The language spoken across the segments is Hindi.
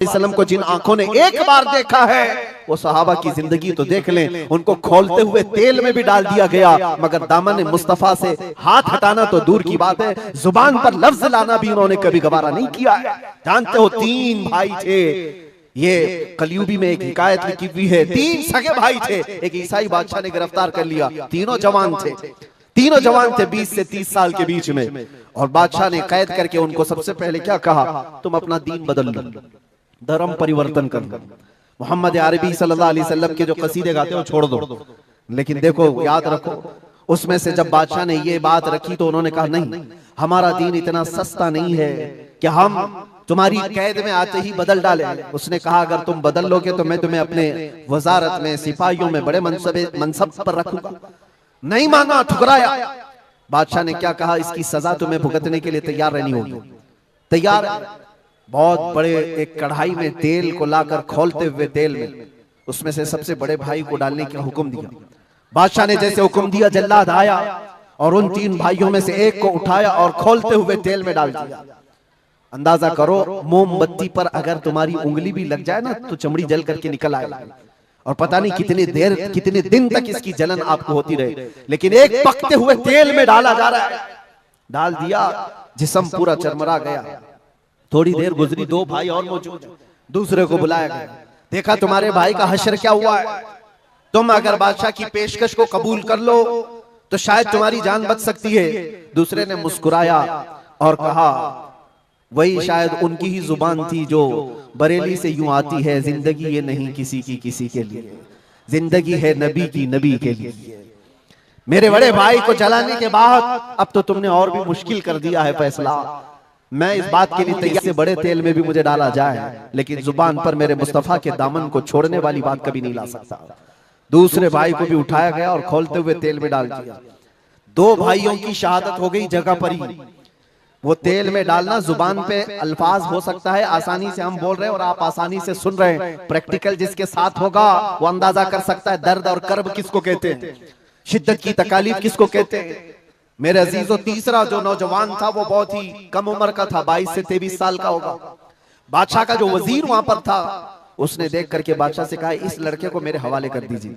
वसल्लम को जिन आंखों ने एक बार देखा है वो सहाबा की जिंदगी तो देख लें, उनको खोलते हुए तेल में भी डाल दिया गया, मगर दामन मुस्तफा से हाथ हटाना तो दूर की बात है, जुबान पर लफ्ज लाना भी उन्होंने कभी गवारा नहीं किया है। जानते हो 3 भाई थे, ये कलयुगी में एक हिकायत लिखी हुई है, 3 सगे भाई थे, एक ईसाई बादशाह ने गिरफ्तार कर लिया, तीनों जवान थे 20 से 30 साल के बीच में, और बादशाह ने कैद करके उनको सबसे पहले क्या कहा, तुम अपना दीन बदल लो, धर्म परिवर्तन कर लो, मोहम्मद अरबी सल्लल्लाहु अलैहि वसल्लम के जो कसीदे गाते हो छोड़ दो। लेकिन देखो याद रखो, उसमें से जब बादशाह ने ये बात रखी तो उन्होंने कहा नहीं, हमारा दीन इतना सस्ता नहीं है कि हम तुम्हारी कैद में आते ही बदल डाले। उसने कहा अगर तुम बदल लोगे तो मैं तुम्हें अपने वजारत में सिपाहियों में बड़े मनसब पर रखूंगा। नहीं माना, ठुकराया। बादशाह ने क्या कहा, इसकी सजा तुम्हें भुगतने के लिए तैयार रहनी होगी। तैयार। बहुत बड़े एक कढ़ाई में तेल को लाकर खोलते हुए तेल में उसमें से सबसे बड़े भाई को डालने का हुक्म दिया। बादशाह ने जैसे हुक्म दिया, जल्लाद आया और उन 3 भाइयों में से एक को उठाया और खोलते हुए तेल में डाल दिया। अंदाजा करो, मोमबत्ती पर अगर तुम्हारी उंगली भी लग जाए ना तो चमड़ी जल करके निकल आएगा, और पता नहीं कितने दिन तक इसकी जलन आपको होती रहे। लेकिन एक पकते हुए तेल में डाला जा रहा है, डाल दिया, जिस्म पूरा चरमरा गया। थोड़ी देर गुजरी, 2 भाई और मौजूद, दूसरे को बुलाया गया, देखा तुम्हारे भाई का हश्र क्या हुआ है, तुम अगर बादशाह की पेशकश को कबूल कर लो तो शायद तुम्हारी जान बच सकती है। दूसरे ने मुस्कुराया और कहा, वही शायद उनकी ही जुबान थी जो बरेली से यूं आती है, जिंदगी ये नहीं किसी की किसी के लिए, जिंदगी है नबी की नबी के लिए। मेरे बड़े भाई को जलाने के बाद अब तो तुमने और भी मुश्किल कर दिया है फैसला। मैं इस बात के लिए तैयार से बड़े तेल में भी मुझे डाला जाए, लेकिन जुबान पर मेरे मुस्तफा के दामन को छोड़ने वाली बात कभी नहीं ला सकता। दूसरे भाई को भी उठाया गया और खोलते हुए तेल में डाल दिया। 2 भाइयों की शहादत हो गई जगह पर ही। वो तेल में डालना जुबान पे अल्फाज हो सकता है, आसानी से हम बोल रहे हैं और आप आसानी से सुन रहे हैं, प्रैक्टिकल जिसके साथ होगा वो अंदाजा कर सकता है दर्द और कर्ब किसको कहते हैं, शिद्दत की तकालीफ किसको कहते हैं। मेरे अजीजों, तीसरा जो नौजवान था वो बहुत ही कम उम्र का था, 22 से 23 साल का होगा। बादशाह का जो वजीर वहां पर था उसने देख करके बादशाह से कहा, इस लड़के को मेरे हवाले कर दीजिए,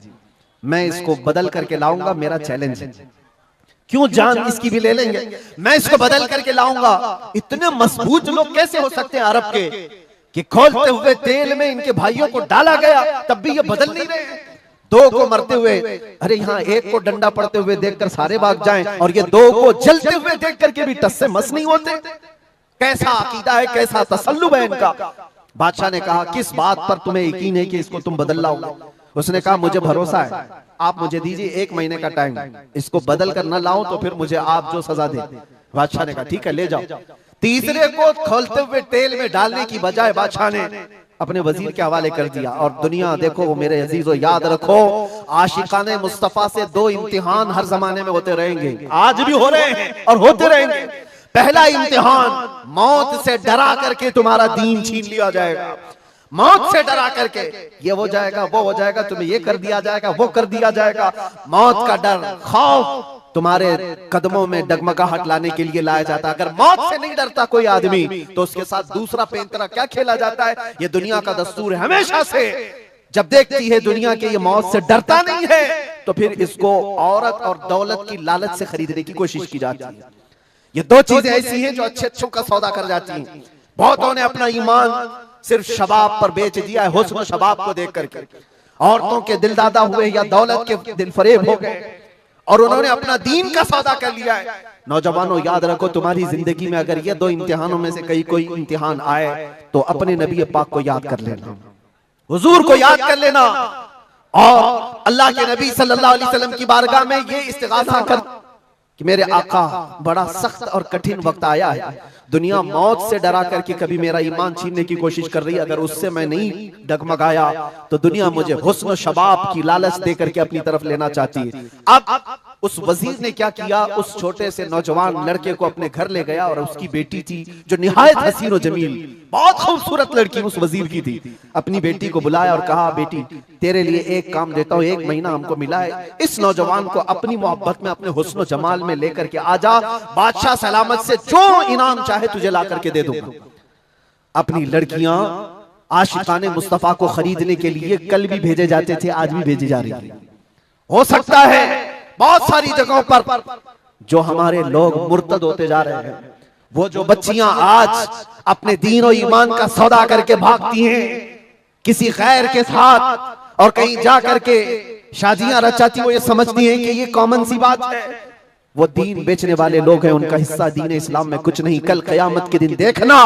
मैं इसको बदल करके लाऊंगा, मेरा चैलेंज है। क्यों, जान इसकी भी ले लेंगे, मैं इसको बदल करके लाऊंगा। इतने मजबूत लोग कैसे हो सकते हैं अरब के कि खोलते हुए तेल में इनके भाइयों को डाला गया तब भी ये बदल नहीं रहे। 2 को मरते हुए, अरे यहाँ 1 को डंडा पड़ते हुए देखकर सारे भाग जाएं, और ये 2 को जलते हुए देख करके भी टस से मस नहीं होते। कैसा अकीदा है, कैसा तसल्लुब है इनका। बादशाह ने कहा, किस बात पर तुम्हें यकीन है कि इसको तुम बदल लाओगे। उसने कहा, मुझे भरोसा है, आप मुझे दीजिए 1 महीने का टाइम, इसको बदल कर न लाऊं तो फिर मुझे आप जो सजा दे। बादशाह ने कहा, ठीक है ले जाओ। तीसरे को खोलते हुए तेल में डालने की बजाय बादशाह ने अपने वजीर के हवाले कर दिया। और दुनिया देखो, वो मेरे अजीजों याद रखो, आशिकाने मुस्तफा से 2 इम्तिहान हर जमाने में होते रहेंगे, आज भी हो रहे हैं और होते रहेंगे। पहला इम्तिहान, मौत से डरा करके तुम्हारा दीन छीन लिया जाएगा, मौत से डरा करके ये हो जाएगा वो हो जाएगा, तुम्हें ये कर दिया जाएगा वो कर दिया जाएगा। मौत का डर, खौफ तुम्हारे कदमों में डगमगाहट लाने के लिए लाया जाता है। अगर मौत से नहीं डरता कोई आदमी तो उसके साथ दूसरा पैंतरा क्या खेला जाता है। ये दुनिया का दस्तूर है हमेशा से, जब देखती है दुनिया के ये मौत से डरता नहीं है तो फिर इसको औरत और दौलत की लालच से खरीदने की कोशिश की जाती है। ये 2 चीजें ऐसी हैं जो अच्छे का सौदा कर जाती हैं। बहुतों ने अपना ईमान सिर्फ शबाब पर बेच दिया है, हुस्न शबाब को देख करके। औरतों के दिल दादा हुए या दौलत के दिल फरेब हो गए और उन्होंने अपना दीन का सौदा कर लिया है। नौजवानों याद रखो, तुम्हारी जिंदगी में अगर ये 2 इम्तिहानों में से कोई इम्तिहान आए तो अपने नबी पाक को याद कर लेना, हुजूर को याद कर लेना, और अल्लाह के नबी सल्लल्लाहु अलैहि वसल्लम की बारगाह में ये इस्तिगासा कर कि मेरे आका, बड़ा सख्त और कठिन वक्त आया है, दुनिया मौत से डरा करके कभी मेरा ईमान छीनने की कोशिश कर रही है, अगर उससे मैं नहीं डगमगाया तो दुनिया मुझे हुस्न शबाब की लालच दे करके अपनी तरफ लेना चाहती है। अब उस वजीर ने क्या किया, उस छोटे से नौजवान लड़के को अपने घर ले गया, और उसकी बेटी थी जो निहायत हसीन और जमील, बहुत खूबसूरत लड़की उस वजीर की थी। अपनी बेटी को बुलाया और कहा, बेटी तेरे लिए एक काम देता हूँ, 1 महीना हमको मिला है, इस नौजवान को अपनी मोहब्बत में, अपने हुस्न जमाल में लेकर के आजा, बादशाह सलामत से जो इनाम चाहे तुझे ला करके दे दूंगा। अपनी लड़कियां आशिकाने मुस्तफा को खरीदने के लिए कल भी भेजे जाते थे, आज भी भेजे जा रही है। हो सकता है बहुत सारी जगहों पर जो हमारे लोग मुर्तद होते जा रहे हैं, वो जो बच्चियां आज अपने दीन और ईमान का सौदा करके भागती हैं किसी गैर के साथ और कहीं जा करके शादियां रचाती, वो ये समझती हैं कि ये कॉमन सी बात है। वो दीन बेचने वाले लोग हैं, उनका हिस्सा दीन इस्लाम में कुछ नहीं। कल क़यामत के दिन देखना,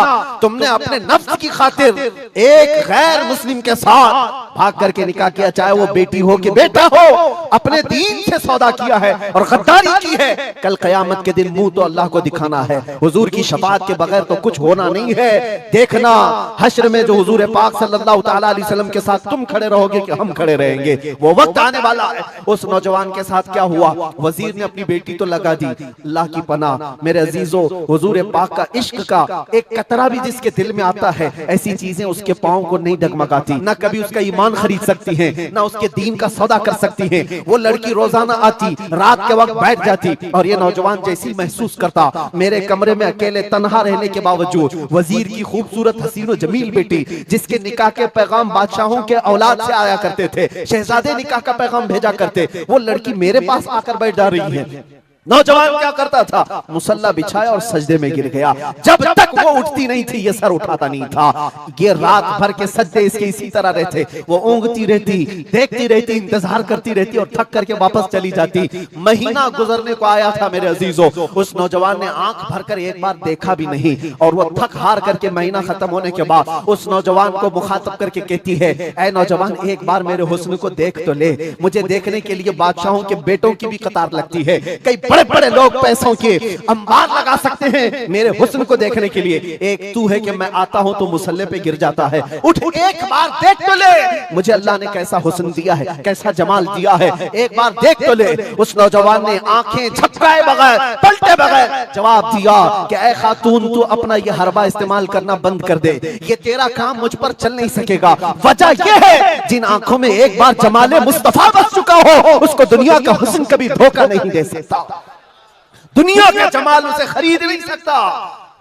तुमने अपने नफ्स की खातिर एक गैर मुस्लिम के साथ भाग करके निकाह किया, चाहे वो बेटी हो कि बेटा हो, अपने दीन से सौदा किया है और गद्दारी की है। कल क़यामत के दिन मुंह तो अल्लाह को दिखाना है, हुजूर की शफाअत के बगैर तो कुछ होना नहीं है। देखना हश्र में जो हुजूर पाक सल्लल्लाहु तआला अलैहि वसल्लम के साथ तुम खड़े रहोगे कि हम खड़े रहेंगे, वो वक्त आने वाला है। उस नौजवान के साथ क्या हुआ, वजीर ने अपनी बेटी तो लगा दी। अल्लाह की पनाह मेरे अजीजों, हुजूर पाक का इश्क का एक कतरा भी जिसके दिल में आता है, ऐसी चीजें उसके पांव को नहीं डगमगाती, ना कभी उसका ईमान खरीद सकती हैं, ना उसके दीन का सौदा कर सकती हैं। वो लड़की रोजाना आती, रात के वक्त बैठ जाती और ये नौजवान जैसी महसूस करता, मेरे कमरे में अकेले तन्हा रहने के बावजूद वजीर की खूबसूरत हसीन जमील बेटी, जिसके निकाह के पैगाम बादशाहों के औलाद से आया करते थे, शहजादे निकाह का पैगाम भेजा करते, वो लड़की मेरे पास आकर बैठ जा रही है। नौजवान क्या करता था, मुसल्ला बिछाया और सजदे में गिर गया। जब तक वो उठती नहीं थी, ये सर उठाता नहीं था। ये रात भर के सजदे इसके इसी तरह रहते, वो ऊँगती रहती, देखती रहती, इंतजार करती रहती और थक करके वापस चली जाती। महीना गुजरने को आया था मेरे अजीजों, उस नौजवान ने आंख भरकर एक बार देखा भी नहीं और वो थक हार करके महीना खत्म होने के बाद उस नौजवान को मुखातब करके कहती है, ऐ नौजवान एक बार मेरे हुस्न को देख तो ले। मुझे देखने के लिए बादशाहों के बेटों की भी कतार लगती है, कई बड़े बड़े लोग पैसों के अंबार लगा सकते हैं मेरे हुस्न को देखने के लिए, एक तू है कि मैं आता हूं तो मुसल्ले पे गिर जाता है। उठ एक बार देख तो ले, मुझे अल्लाह ने कैसा हुस्न दिया है, कैसा जमाल दिया है, एक बार देख तो ले। उस नौजवान ने आंखें झपकाए बगैर, पलटे बगैर जवाब दिया कि ऐ खातून, तू अपना ये हरबा इस्तेमाल करना बंद कर दे, ये तेरा काम मुझ पर चल नहीं सकेगा। वजह यह है, जिन आंखों में एक बार जमाले मुस्तफा बस चुका हो, उसको दुनिया का हुस्न कभी धोखा नहीं दे सकता, दुनिया का जमाल उसे खरीद नहीं सकता।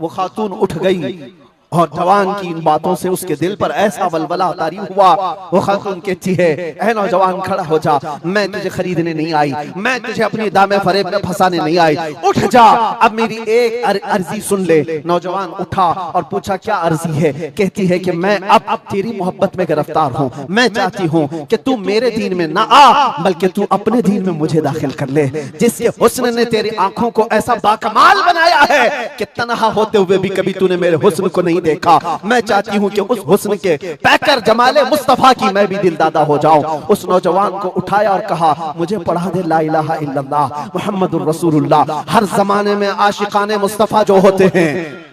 वो खातून उठ गई और जवान की इन बातों से उसके दिल पर ऐसा वलवला तारी हुआ। वो खातून कहती है, ऐ नौजवान खड़ा हो जा, मैं तुझे खरीदने नहीं आई, मैं तुझे अपनी दामे फरेब में फंसाने नहीं आई, उठ जा, अब मेरी एक अर्जी सुन ले। नौजवान उठा और पूछा, क्या अर्जी है? कहती है कि मैं अब तेरी मोहब्बत में गिरफ्तार हूँ, मैं चाहती हूँ कि तू मेरे दीन में ना आ, बल्कि तू अपने दीन में मुझे दाखिल कर ले, जिसके हुस्न ने तेरी आंखों को ऐसा बाकमाल बनाया है कि तन्हा होते हुए भी कभी तूने मेरे हुस्न को नहीं देखा। मैं चाहती हूं कि उस हुस्न के पैकर जमाले मुस्तफा की मैं भी दिलदादा हो जाऊं। उस नौजवान को उठाया और कहा, मुझे पढ़ा दे ला इलाहा इल्लल्लाह मुहम्मदुर रसूलुल्लाह। हर जमाने में आशिकाने मुस्तफा जो होते हैं,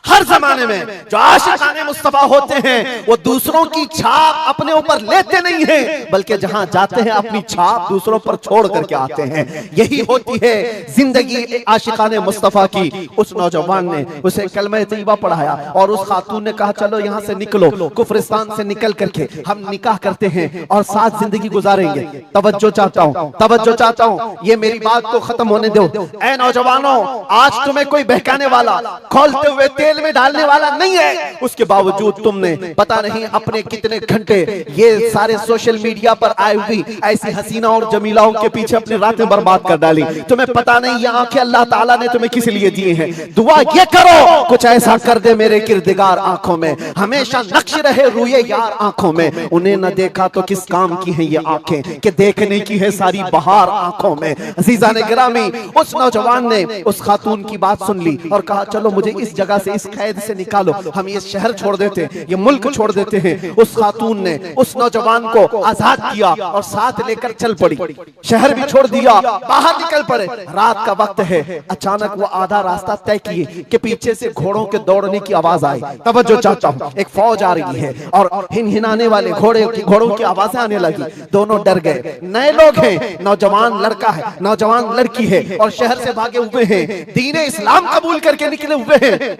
हर जमाने में जो आशिकाने मुस्तफा होते हैं, वो दूसरों की छाप अपने ऊपर लेते नहीं हैं, बल्कि जहां जाते हैं अपनी छाप दूसरों पर छोड़ करके आते हैं। यही होती है जिंदगी आशिकाने मुस्तफा की। उस नौजवान ने उसे कलमा तैयबा पढ़ाया और उस खातून ने कहा, चलो यहाँ से निकलो, कुफरिस्तान से निकल करके हम निकाह करते हैं और साथ जिंदगी गुजारेंगे। तवज्जो चाहता हूँ, तवज्जो चाहता हूँ, ये मेरी बात को खत्म होने दो। ऐ नौजवानों, आज तुम्हें कोई बहकाने वाला, खोलते हुए तेल में डालने वाला नहीं है, उसके बावजूद तुमने पता नहीं अपने कितने घंटे ये सारे सोशल मीडिया पर आई हुई ऐसी हसीना और जमीलाओं के पीछे अपनी रातें बर्बाद कर डाली। तुम्हें पता नहीं ये आंखें अल्लाह ताला ने तुम्हें किस लिए दिए हैं। दुआ ये करो, कुछ ऐसा कर दे मेरे किरदिगार आंखों में, हमेशा नक्श रहे रूए यार आंखों में। उन्हें न देखा तो किस काम की है ये आंखें कि देखने की है सारी बहार आंखों में। अजीजा ने गिरामी, उस नौजवान ने उस खातून की बात सुन ली और कहा, चलो मुझे इस जगह से, इस कैद से निकालो, हम ये शहर छोड़ देते हैं, ये मुल्क छोड़ देते हैं। उस खातून ने उस नौजवान को आजाद किया और साथ लेकर चल पड़ी, शहर भी छोड़ दिया, बाहर निकल पड़े। रात का वक्त है, अचानक वो आधा रास्ता तय किए कि पीछे से घोड़ों के दौड़ने की आवाज आई। तवज्जो चाहता हूं, एक फौज आ रही है और हिनहिनाने वाले घोड़ों की आवाजें आने लगी। दोनों डर गए। नए लोग हैं, नौजवान लड़का है, नौजवान लड़की है और शहर से भागे हुए हैं, दीन इस्लाम कबूल करके निकले हुए हैं।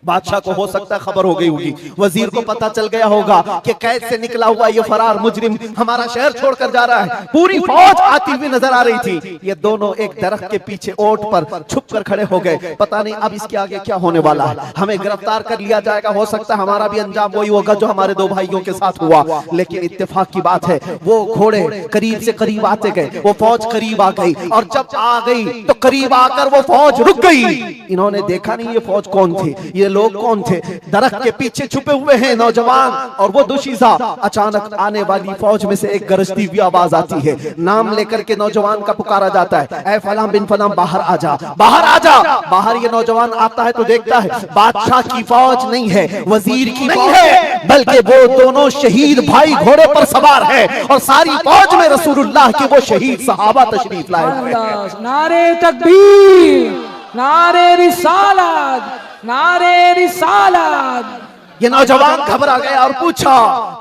बादशाह को हो सकता है खबर हो गई होगी, वजीर को पता चल गया होगा कि कैद से निकला हुआ ये फरार मुजरिम हमारा शहर छोड़कर जा रहा है। पूरी फौज आती हुई नजर आ रही थी। ये दोनों एक दरख्त के पीछे ओट पर छुप कर खड़े हो गए। पता नहीं अब इसके आगे क्या होने वाला है, हमें गिरफ्तार कर लिया जाएगा, हो सकता है हमारा भी अंजाम वही होगा जो हमारे दो भाइयों के साथ हुआ। लेकिन इत्तेफाक की बात है, वो घोड़े करीब से करीब आते गए, वो फौज करीब आ गई, और जब आ गई तो करीब आकर वो फौज रुक गई। इन्होंने देखा नहीं ये फौज कौन थी, ये लोग कौन थे। दरख्त के पीछे छुपे हुए हैं नौजवान और वो दुशीजा। अचानक आने वाली फौज में से एक गरजती हुई आवाज आती है, नाम लेकर के नौजवान का पुकारा जाता है, ऐ फलां बिन फलां बाहर आ जा, बाहर आ जा। बाहर ये नौजवान आता है तो देखता है बादशाह की फौज नहीं है, वजीर की नहीं है, बल्कि वो दोनों शहीद भाई घोड़े पर सवार है, और सारी फौज में रसूलुल्लाह के वो शहीद सहाबा तशरीफ लाए हुए हैं। नारे तकबीर, नारे रिसालत, नारे रिसालत। ये नौजवान घबरा गया और पूछा,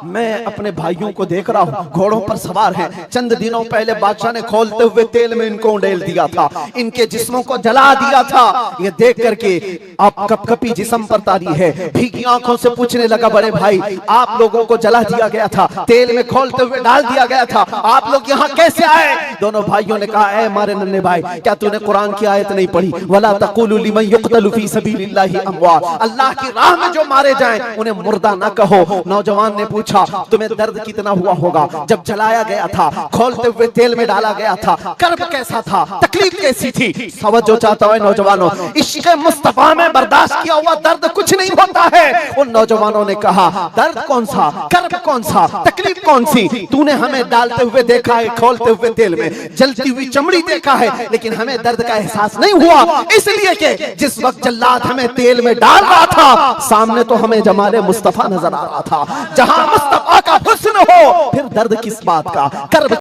मैं अपने भाइयों को देख रहा हूँ घोड़ों पर सवार हैं, चंद दिनों पहले बादशाह ने खोलते हुए तेल में इनको उंडेल दिया था, इनके जिस्मों को जला दिया था। ये देख करके आप कपकपी जिस्म पर तारी है, भीगी आंखों से पूछने लगा, बड़े भाई आप लोगों को जला दिया गया था, तेल में खोलते हुए डाल दिया गया था, आप लोग यहाँ कैसे आए? दोनों भाइयों ने कहा, ऐ हमारे नन्हे भाई, क्या तूने कुरान की आयत नहीं पढ़ी, वला तकुलू लिमन युक़तलु फी सबीलिल्लाहि अमवात, अल्लाह की राह में जो मारे जाएं उन्हें मुर्दा ना कहो। नौजवान ने पूछा, तुम्हें दर्द कितना हुआ होगा जब जलाया गया था, खोलते हुए तेल में डाला गया था, कर्ब कैसा था, तकलीफ कैसी थी? तवज्जो चाहता है नौजवानों, इश्क़ मुस्तफा में बर्दाश्त किया हुआ दर्द कुछ नहीं होता है। उन नौजवानों ने कहा, दर्द कौन सा, कर्ब कौन सा, तकलीफ कौन सी? तूने हमें डालते हुए देखा है, खोलते हुए तेल में, जलती हुई चमड़ी देखा है, लेकिन हमें दर्द का एहसास नहीं हुआ, इसलिए कि जिस वक्त जल्लाद हमें तेल में डाल रहा था, सामने तो हमें जमाले मुस्तफा नजर आ रहा था। जहां मुस्तफा का हुस्न हो फिर दर्द किस बात का, कर्ब